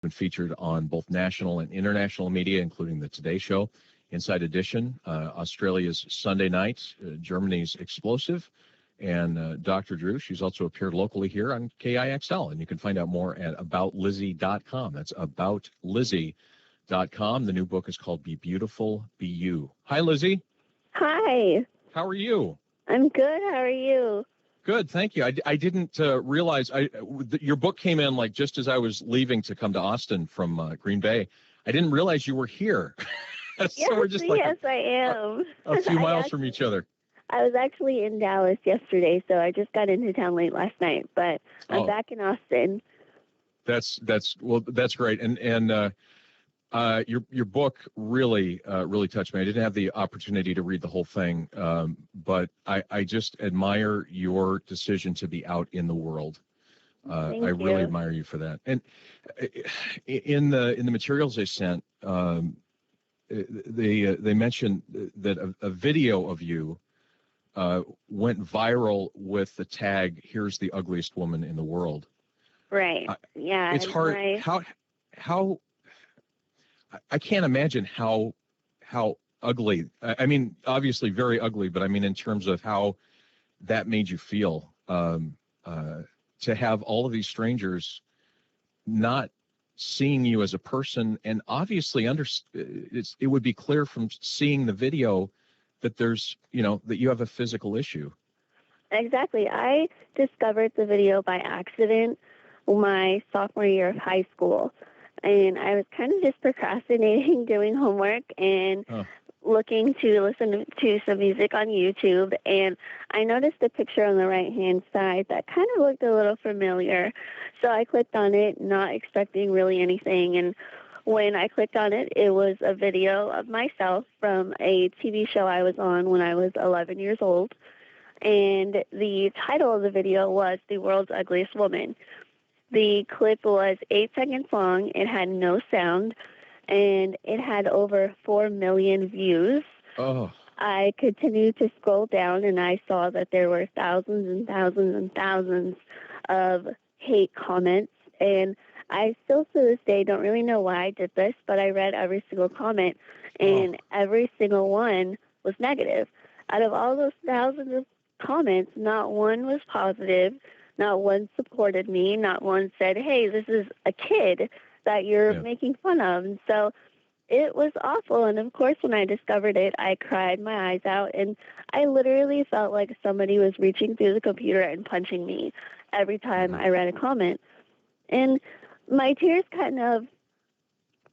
been featured on both national and international media, including the Today Show, Inside Edition, Australia's Sunday Night, Germany's Explosive, and Dr. Drew. She's also appeared locally here on KIXL, and you can find out more at aboutlizzie.com. That's aboutlizzie.com. The new book is called Be Beautiful, Be You. Hi, Lizzie. Hi. How are you? I'm good. How are you? Good, thank you. I didn't realize your book came in like just as I was leaving to come to Austin from Green Bay. I didn't realize you were here. So we're just yes, I am. A few miles from each other. I was actually in Dallas yesterday, so I just got into town late last night, but I'm back in Austin. That's great. And your book really touched me. I didn't have the opportunity to read the whole thing, but I just admire your decision to be out in the world. I really admire you for that. And in the materials they sent, they mentioned that a video of you went viral with the tag "Here's the ugliest woman in the world." Right. Yeah. It's hard. How I can't imagine how ugly. I mean, obviously very ugly, but I mean in terms of how that made you feel to have all of these strangers not seeing you as a person, and obviously it would be clear from seeing the video that there's that you have a physical issue. Exactly. I discovered the video by accident my sophomore year of high school. And I was kind of just procrastinating doing homework and looking to listen to some music on YouTube. And I noticed a picture on the right-hand side that kind of looked a little familiar. So I clicked on it, not expecting really anything. And when I clicked on it, it was a video of myself from a TV show I was on when I was 11 years old. And the title of the video was The World's Ugliest Woman. The clip was 8 seconds long. It had no sound, and it had over 4 million views. Oh. I continued to scroll down, and I saw that there were thousands and thousands and thousands of hate comments. And I still to this day don't really know why I did this, but I read every single comment, and every single one was negative. Out of all those thousands of comments, not one was positive. Not one supported me. Not one said, hey, this is a kid that you're making fun of. And so it was awful. And, of course, when I discovered it, I cried my eyes out. And I literally felt like somebody was reaching through the computer and punching me every time I read a comment. And my tears kind of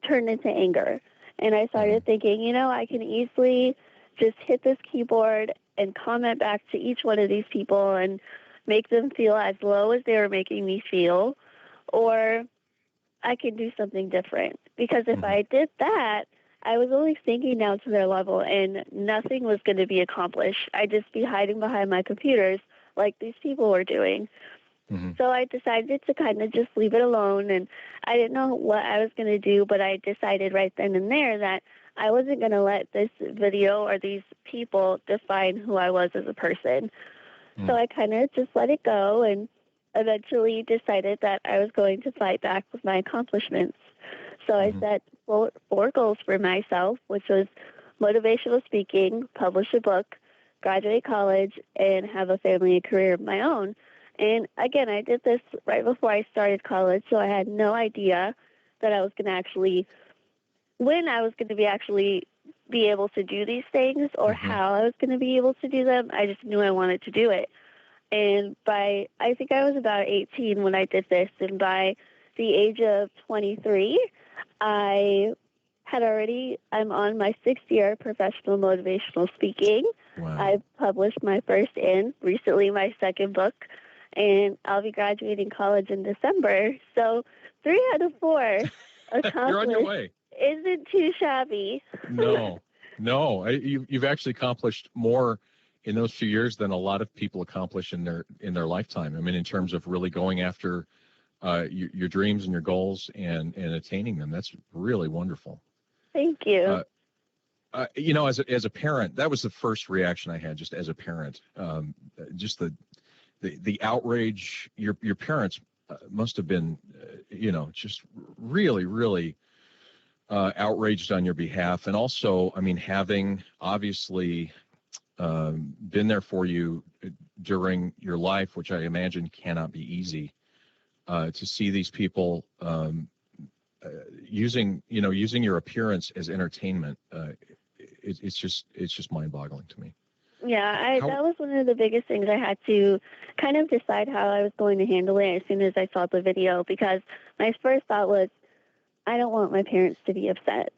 turned into anger. And I started thinking, I can easily just hit this keyboard and comment back to each one of these people and make them feel as low as they were making me feel, or I can do something different. Because if I did that, I was only sinking down to their level and nothing was going to be accomplished. I'd just be hiding behind my computers like these people were doing. So I decided to kind of just leave it alone, and I didn't know what I was going to do, but I decided right then and there that I wasn't going to let this video or these people define who I was as a person. So I kind of just let it go and eventually decided that I was going to fight back with my accomplishments. So I set four goals for myself, which was motivational speaking, publish a book, graduate college, and have a family and career of my own. And again, I did this right before I started college, so I had no idea that I was going to actually, when I was going to be able to do these things or how I was going to be able to do them. I just knew I wanted to do it. And I think I was about 18 when I did this. And by the age of 23, I'm on my 6th year of professional motivational speaking. Wow. I've published my first and recently my second book, and I'll be graduating college in December. So 3 out of 4 accomplished. You're on your way. Isn't too shabby. No. You've actually accomplished more in those few years than a lot of people accomplish in their lifetime. I mean, in terms of really going after your dreams and your goals and attaining them. That's really wonderful. Thank you. As a parent, that was the first reaction I had. Just as a parent, just the outrage. Your parents just really, really outraged on your behalf. And also, I mean, having obviously been there for you during your life, which I imagine cannot be easy, to see these people using your appearance as entertainment. It's just mind-boggling to me. Yeah, that was one of the biggest things. I had to kind of decide how I was going to handle it as soon as I saw the video, because my first thought was, I don't want my parents to be upset.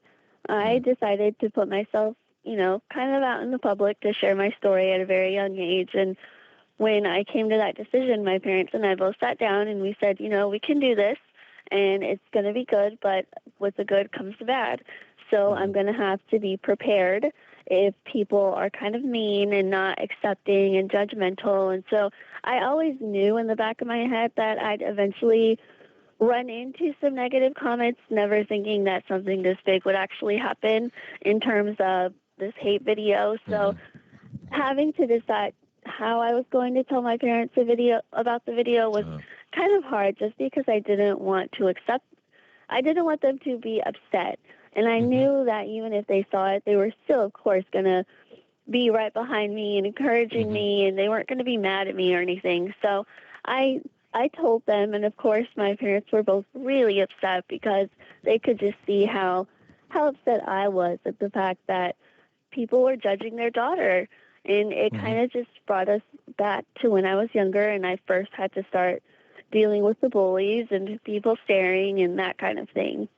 I decided to put myself, kind of out in the public to share my story at a very young age. And when I came to that decision, my parents and I both sat down and we said, we can do this and it's going to be good, but with the good comes the bad. So I'm going to have to be prepared if people are kind of mean and not accepting and judgmental. And so I always knew in the back of my head that I'd eventually run into some negative comments, never thinking that something this big would actually happen in terms of this hate video. So having to decide how I was going to tell my parents about the video was kind of hard, just because I didn't want them to be upset. And I knew that even if they saw it, they were still, of course, going to be right behind me and encouraging me, and they weren't going to be mad at me or anything. So I told them, and of course my parents were both really upset because they could just see how upset I was at the fact that people were judging their daughter. And it kind of just brought us back to when I was younger and I first had to start dealing with the bullies and people staring and that kind of thing.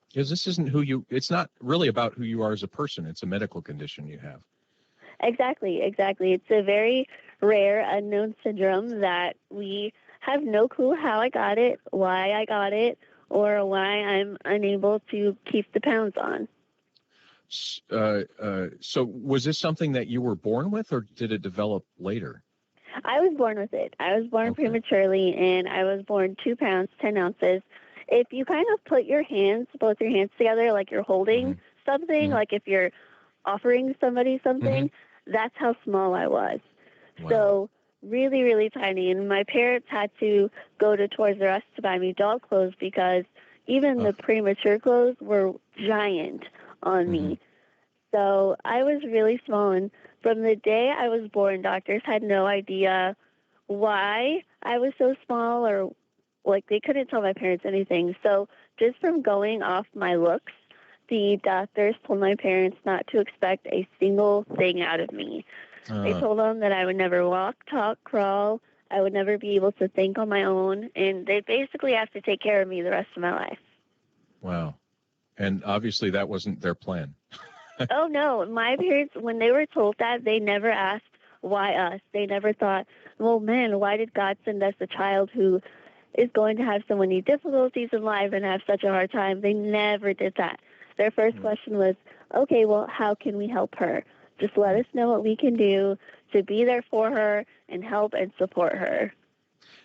Because this isn't it's not really about who you are as a person. It's a medical condition you have. Exactly. It's a very rare, unknown syndrome that we have no clue how I got it, why I got it, or why I'm unable to keep the pounds on. So was this something that you were born with, or did it develop later? I was born with it. I was born prematurely, and I was born 2 pounds, 10 ounces. If you kind of put both your hands together, like you're holding something, like if you're offering somebody something, that's how small I was. Wow. So really, really tiny. And my parents had to go to Toys R Us to buy me doll clothes because even the premature clothes were giant on me. So I was really small. And from the day I was born, doctors had no idea why I was so small, or they couldn't tell my parents anything. So just from going off my looks, the doctors told my parents not to expect a single thing out of me. They told them that I would never walk, talk, crawl. I would never be able to think on my own. And they basically have to take care of me the rest of my life. Wow. And obviously that wasn't their plan. Oh, no. My parents, when they were told that, they never asked why us. They never thought, well, man, why did God send us a child who is going to have so many difficulties in life and have such a hard time? They never did that. Their first question was, okay, well, how can we help her? Just let us know what we can do to be there for her and help and support her.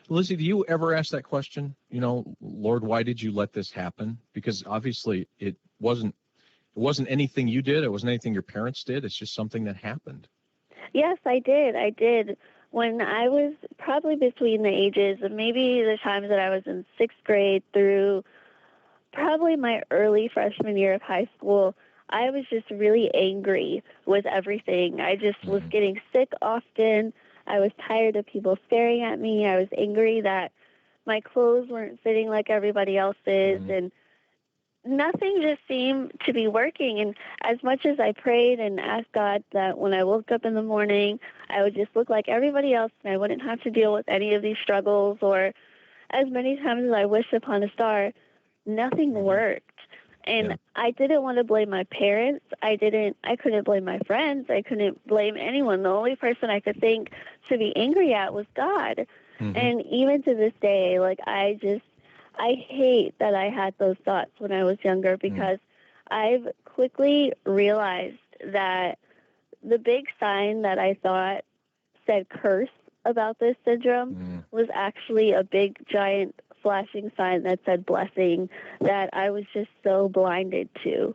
Lizzie, do you ever ask that question? Lord, why did you let this happen? Because obviously it wasn't anything you did. It wasn't anything your parents did. It's just something that happened. Yes, I did. When I was probably between the ages of maybe the times that I was in 6th grade through probably my early freshman year of high school, I was just really angry with everything. I just was getting sick often. I was tired of people staring at me. I was angry that my clothes weren't fitting like everybody else's, and nothing just seemed to be working. And as much as I prayed and asked God that when I woke up in the morning, I would just look like everybody else and I wouldn't have to deal with any of these struggles, or as many times as I wished upon a star, nothing worked. And I didn't want to blame my parents. I couldn't blame my friends. I couldn't blame anyone. The only person I could think to be angry at was God. And even to this day, I hate that I had those thoughts when I was younger, because I've quickly realized that the big sign that I thought said curse about this syndrome was actually a big, giant, flashing sign that said blessing, that I was just so blinded to.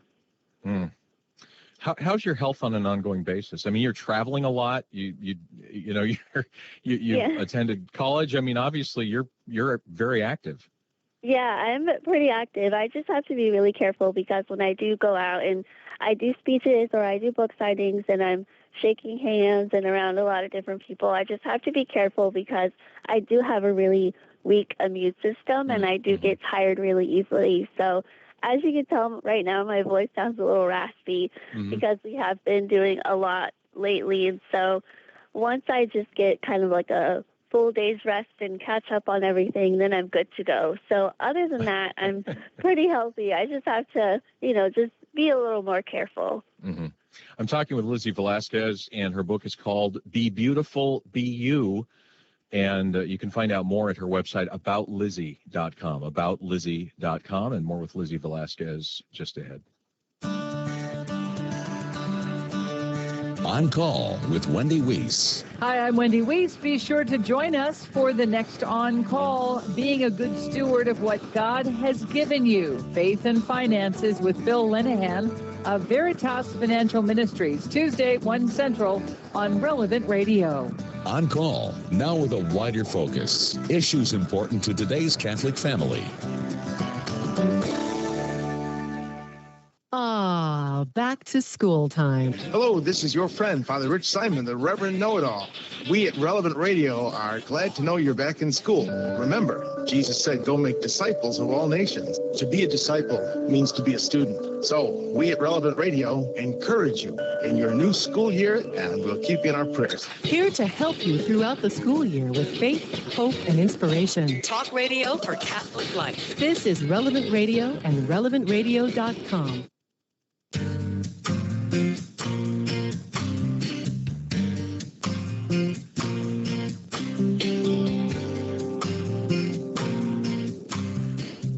How's your health on an ongoing basis? I mean, you're traveling a lot. You know you've attended college. I mean, obviously you're very active. Yeah, I'm pretty active. I just have to be really careful because when I do go out and I do speeches or I do book signings and I'm shaking hands and around a lot of different people, I just have to be careful because I do have a really weak immune system and I do get tired really easily. So as you can tell right now, my voice sounds a little raspy because we have been doing a lot lately. And so once I just get kind of like a full day's rest and catch up on everything, then I'm good to go. So other than that, I'm pretty healthy. I just have to, just be a little more careful. I'm talking with Lizzie Velasquez, and her book is called Be Beautiful, Be You. And you can find out more at her website, aboutlizzie.com, aboutlizzie.com, and more with Lizzie Velasquez just ahead. On Call with Wendy Weiss. Hi, I'm Wendy Weiss. Be sure to join us for the next On Call, being a good steward of what God has given you. Faith and Finances with Bill Linehan of Veritas Financial Ministries, Tuesday, 1 Central on Relevant Radio. On Call, now with a wider focus. Issues important to today's Catholic family. Back to school time. Hello, this is your friend, Father Rich Simon, the Reverend Know-It-All. We at Relevant Radio are glad to know you're back in school. Remember, Jesus said, go make disciples of all nations. To be a disciple means to be a student. So, we at Relevant Radio encourage you in your new school year, and we'll keep you in our prayers. Here to help you throughout the school year with faith, hope, and inspiration. Talk radio for Catholic life. This is Relevant Radio and RelevantRadio.com.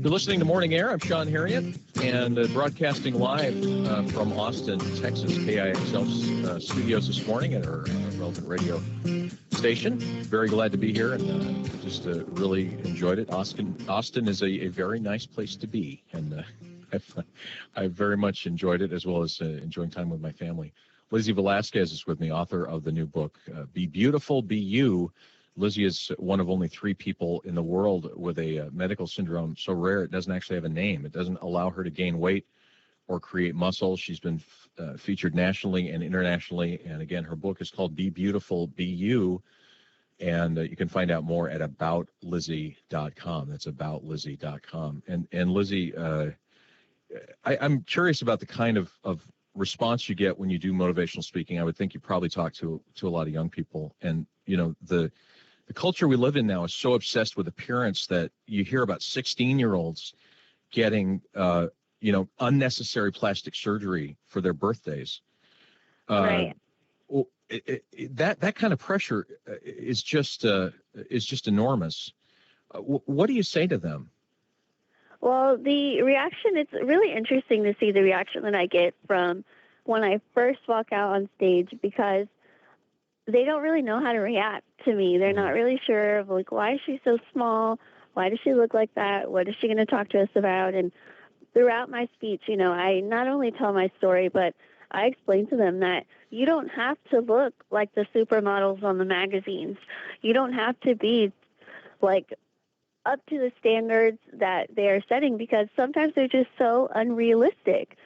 You're listening to Morning Air. I'm Sean Herriott, and broadcasting live from Austin, Texas, KIXL studios this morning at our Relevant Radio station. Very glad to be here, and just really enjoyed it. Austin is a very nice place to be, and I've very much enjoyed it, as well as enjoying time with my family. Lizzie Velasquez is with me, author of the new book, Be Beautiful, Be You. Lizzie is one of only 3 people in the world with a medical syndrome so rare it doesn't actually have a name. It doesn't allow her to gain weight or create muscle. She's been featured nationally and internationally. And again, her book is called Be Beautiful, Be You. And you can find out more at aboutlizzie.com. That's aboutlizzie.com. And Lizzie, I'm curious about the kind of response you get when you do motivational speaking. I would think you probably talk to a lot of young people. And, the culture we live in now is so obsessed with appearance that you hear about 16-year-olds getting, unnecessary plastic surgery for their birthdays. Right. That kind of pressure is just enormous. What do you say to them? Well, the reaction, it's really interesting to see the reaction that I get from when I first walk out on stage, because they don't really know how to react to me. They're not really sure of, why is she so small? Why does she look like that? What is she going to talk to us about? And throughout my speech, I not only tell my story, but I explain to them that you don't have to look like the supermodels on the magazines. You don't have to be, up to the standards that they're setting, because sometimes they're just so unrealistic.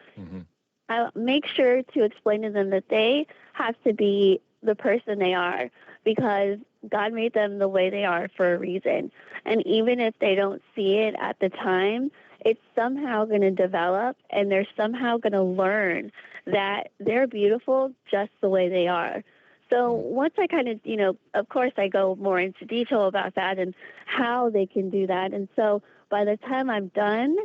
I make sure to explain to them that they have to be the person they are because God made them the way they are for a reason. And even if they don't see it at the time, it's somehow going to develop, and they're somehow going to learn that they're beautiful just the way they are. So once I kind of, of course I go more into detail about that and how they can do that. And so by the time I'm done,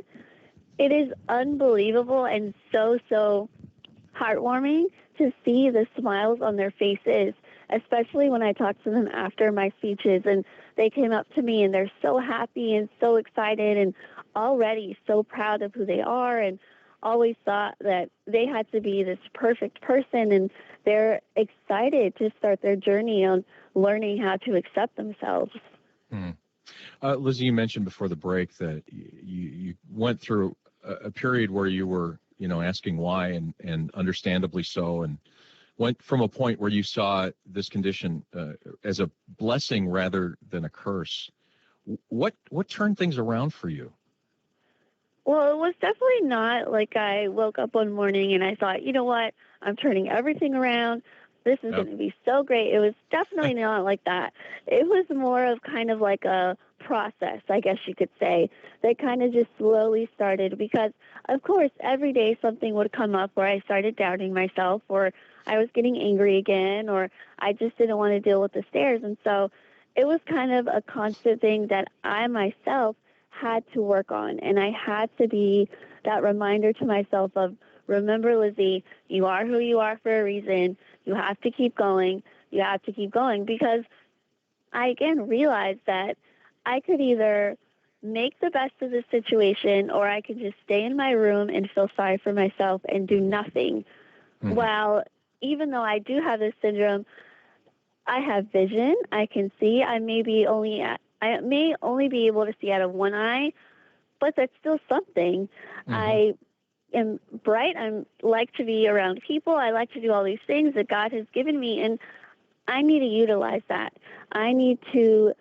it is unbelievable and so heartwarming to see the smiles on their faces, especially when I talk to them after my speeches and they came up to me and they're so happy and so excited and already so proud of who they are and always thought that they had to be this perfect person, and they're excited to start their journey on learning how to accept themselves. Lizzie, you mentioned before the break that you went through a period where you were asking why, and understandably so, and went from a point where you saw this condition as a blessing rather than a curse. What turned things around for you? Well, it was definitely not like I woke up one morning and I thought, you know what, I'm turning everything around. This is going to be so great. It was definitely not like that. It was more of kind of like a process, I guess you could say, that kind of just slowly started because, of course, every day something would come up where I started doubting myself, or I was getting angry again, or I just didn't want to deal with the stares. And so it was kind of a constant thing that I myself had to work on, and I had to be that reminder to myself of, remember, Lizzie, you are who you are for a reason. You have to keep going. You have to keep going, because I again realized that I could either make the best of the situation, or I could just stay in my room and feel sorry for myself and do nothing. Mm-hmm. Well, even though I do have this syndrome, I have vision. I can see. I may only be able to see out of one eye, but that's still something. Mm-hmm. I am bright. I like to be around people. I like to do all these things that God has given me, and I need to utilize that. I need to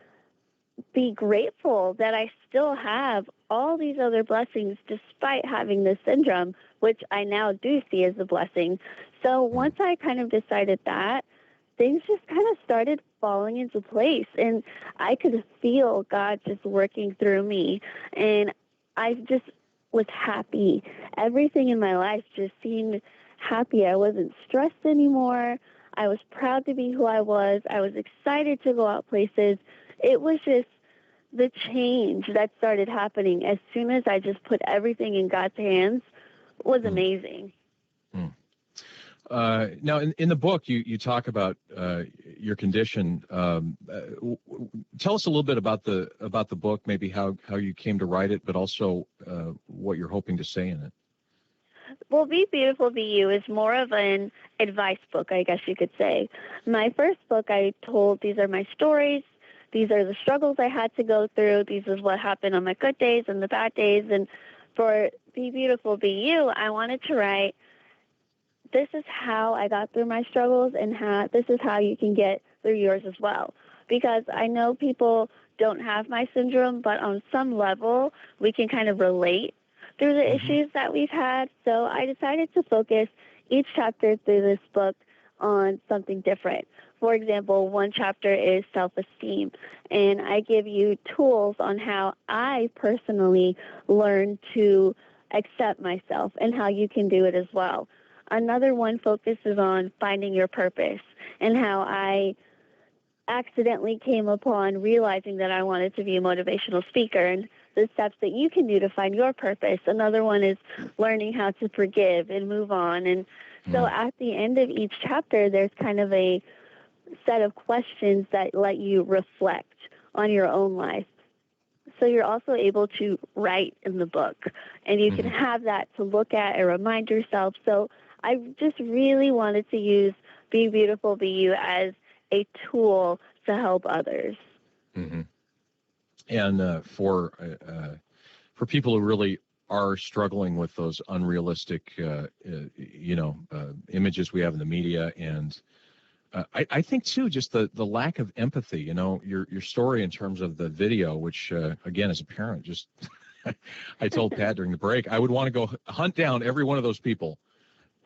be grateful that I still have all these other blessings despite having this syndrome, which I now do see as a blessing. So once I kind of decided that, things just kind of started falling into place, and I could feel God just working through me, and I just was happy. Everything in my life just seemed happy. I wasn't stressed anymore. I was proud to be who I was. I was excited to go out places. It was just the change that started happening as soon as I just put everything in God's hands was amazing. Now, in the book, you talk about your condition. Tell us a little bit about the book, maybe how you came to write it, but also what you're hoping to say in it. Well, Be Beautiful, Be You is more of an advice book, I guess you could say. My first book, I told these are my stories. These are the struggles I had to go through. These is what happened on my good days and the bad days. And for Be Beautiful, Be You, I wanted to write, this is how I got through my struggles, and this is how you can get through yours as well. Because I know people don't have my syndrome, but on some level, we can kind of relate through the issues that we've had. So I decided to focus each chapter through this book on something different. For example, one chapter is self-esteem, and I give you tools on how I personally learned to accept myself and how you can do it as well. Another one focuses on finding your purpose and how I accidentally came upon realizing that I wanted to be a motivational speaker and the steps that you can do to find your purpose. Another one is learning how to forgive and move on. And so at the end of each chapter, there's kind of a set of questions that let you reflect on your own life. So you're also able to write in the book, and you can have that to look at and remind yourself. So I just really wanted to use Be Beautiful, Be You as a tool to help others. Mm-hmm. And for people who really are struggling with those unrealistic, images we have in the media, and I think too, just the lack of empathy. Your story in terms of the video, which again, as a parent, just I told Pat during the break, I would want to go hunt down every one of those people.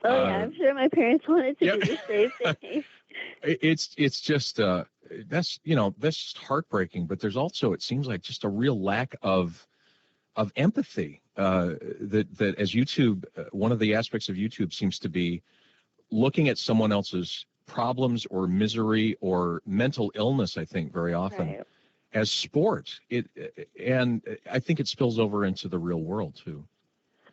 Oh yeah, I'm sure my parents wanted to do the same thing. It's just that's just heartbreaking. But there's also, it seems like, just a real lack of empathy. That as YouTube, one of the aspects of YouTube seems to be looking at someone else's problems or misery or mental illness. I think very often as sport. And I think it spills over into the real world too.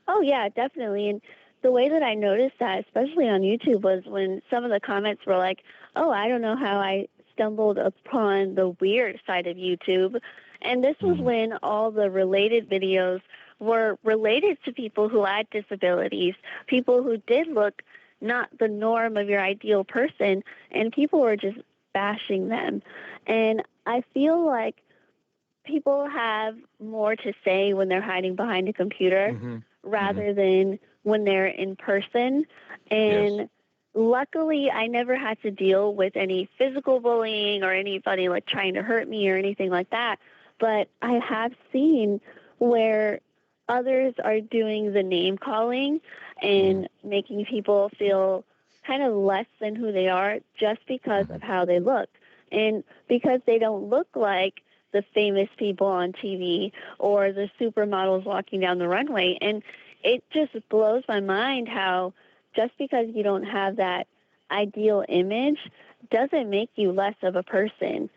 Oh yeah, definitely. And the way that I noticed that, especially on YouTube, was when some of the comments were like, oh, I don't know how I stumbled upon the weird side of YouTube. And this was when all the related videos were related to people who had disabilities, people who did look not the norm of your ideal person, and people were just bashing them. And I feel like people have more to say when they're hiding behind a computer rather than when they're in person. And Yes. luckily, I never had to deal with any physical bullying or anybody like trying to hurt me or anything like that. But I have seen where others are doing the name calling and making people feel kind of less than who they are just because of how they look. And because they don't look like the famous people on TV or the supermodels walking down the runway. And it just blows my mind how just because you don't have that ideal image doesn't make you less of a person.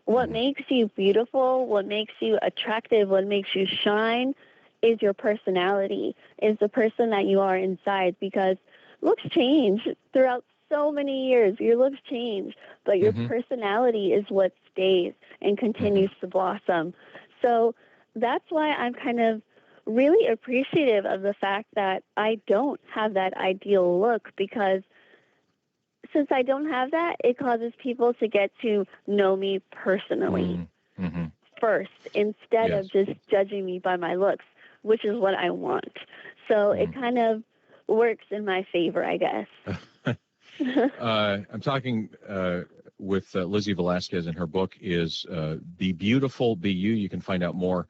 What makes you beautiful, what makes you attractive, what makes you shine is your personality, is the person that you are inside, because looks change throughout so many years. Your looks change, but your personality is what stays and continues to blossom. So that's why I'm kind of really appreciative of the fact that I don't have that ideal look, because since I don't have that, it causes people to get to know me personally first instead of just judging me by my looks, which is what I want. So it kind of works in my favor, I guess. I'm talking with Lizzie Velasquez, and her book is Be Beautiful, Be You. You can find out more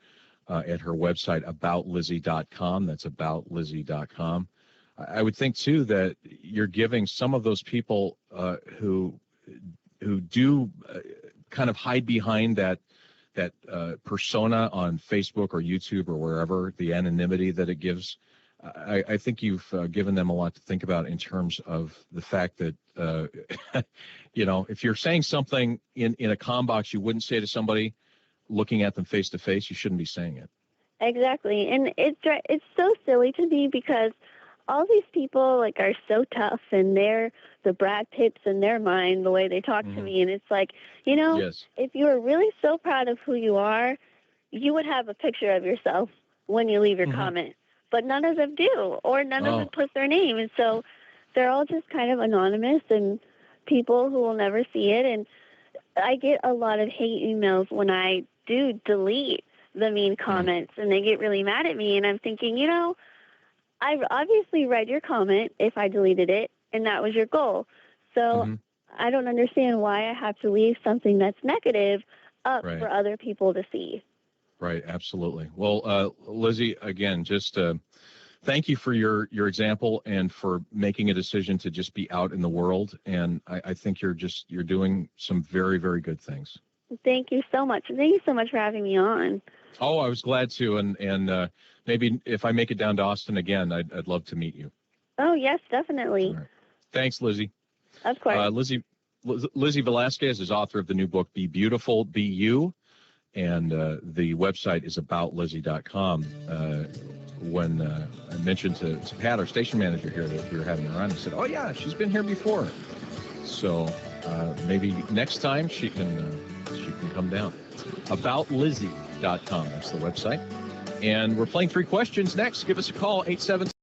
at her website, aboutlizzie.com. That's aboutlizzie.com. I would think, too, that you're giving some of those people who do kind of hide behind that persona on Facebook or YouTube or wherever, the anonymity that it gives. I think you've given them a lot to think about in terms of the fact that, if you're saying something in a comm box you wouldn't say to somebody looking at them face to face, you shouldn't be saying it. Exactly. And it's so silly to me, because all these people like are so tough, and they're the Brad Pitts in their mind, the way they talk to me. And it's like, if you were really so proud of who you are, you would have a picture of yourself when you leave your comment. But none of them do, or none of them put their name. And so they're all just kind of anonymous and people who will never see it. And I get a lot of hate emails when I do delete the mean comments, and they get really mad at me. And I'm thinking, I've obviously read your comment if I deleted it, and that was your goal. So I don't understand why I have to leave something that's negative up for other people to see. Right, absolutely. Well, Lizzie, again, just thank you for your example and for making a decision to just be out in the world. And I think you're doing some very, very good things. Thank you so much. Thank you so much for having me on. Oh, I was glad to. And maybe if I make it down to Austin again, I'd love to meet you. Oh, yes, definitely. All right. Thanks, Lizzie. Of course. Lizzie Velasquez is author of the new book, Be Beautiful, Be You. And the website is aboutlizzie.com. When I mentioned to Pat, our station manager here, that we were having her on, he said, "Oh yeah, she's been here before." So maybe next time she can come down. Aboutlizzie.com. That's the website. And we're playing 3 questions next. Give us a call, 877.